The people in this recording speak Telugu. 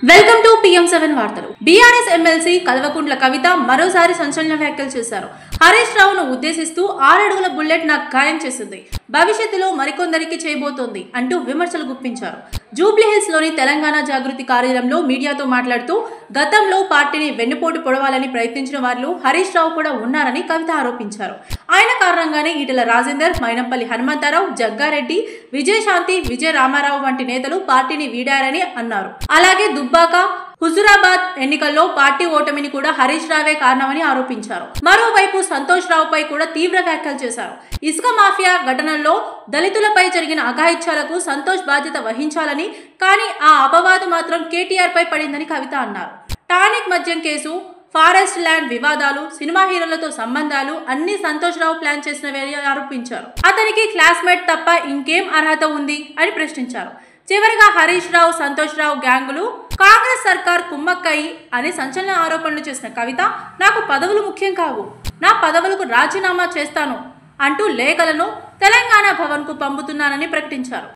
వెల్కమ్ టు PM7 వార్తలు. బీఆర్ఎస్ ఎమ్మెల్సీ కల్వకుంట్ల కవిత మరోసారి సంచలన వ్యాఖ్యలు చేశారు. హరీష్ రావును ఉద్దేశిస్తూ 6 అడుగుల బుల్లెట్ నాకు గాయం చేసింది, భవిష్యత్తులో మరికొందరికి చేయబోతోంది అంటూ విమర్శలు గుప్పించారు. జూబ్లీహిల్స్ లోని తెలంగాణ జాగృతి కార్యాలయంలో మీడియాతో మాట్లాడుతూ గతంలో పార్టీని వెన్నుపోటు పొడవాలని ప్రయత్నించిన వారిలో హరీష్ రావు కూడా ఉన్నారని కవిత ఆరోపించారు. ఆయన కారణంగానే ఈటెల రాజేందర్, మైనంపల్లి హనుమంతరావు, జగ్గారెడ్డి, విజయశాంతి, విజయ రామారావు వంటి నేతలు పార్టీని వీడారని అన్నారు. అలాగే దుబ్బాక, హుజురాబాద్ ఎన్నికల్లో పార్టీ ఓటమిని కూడా హరీష్ రావే కారణమని ఆరోపించారు. మరోవైపు సంతోష్ రావుపై కూడా తీవ్ర వ్యాఖ్యలు చేశారు. ఇసుక మాఫియా ఘటనల్లో దళితులపై జరిగిన అఘాయిత్యాలకు సంతోష్ బాధ్యత వహించాలని, కానీ ఆ అపవాదు మాత్రం కేటీఆర్ పై పడిందని కవిత అన్నారు. టానిక్ మద్యం కేసు, ఫారెస్ట్ ల్యాండ్ వివాదాలు, సినిమా హీరోలతో సంబంధాలు అన్ని సంతోష్ రావు ప్లాన్ చేసినవని ఆరోపించారు. అతనికి క్లాస్మేట్ తప్ప ఇంకేం అర్హత ఉంది అని ప్రశ్నించారు. చివరిగా హరీష్ రావు, సంతోష్ రావు గ్యాంగులు కాంగ్రెస్ సర్కార్ కుమ్మక్కయి అని సంచలన ఆరోపణలు చేసిన కవిత, నాకు పదవులు ముఖ్యం కావు, నా పదవులకు రాజీనామా చేస్తాను అంటూ లేఖలను తెలంగాణ భవన్ కు పంపుతున్నానని ప్రకటించారు.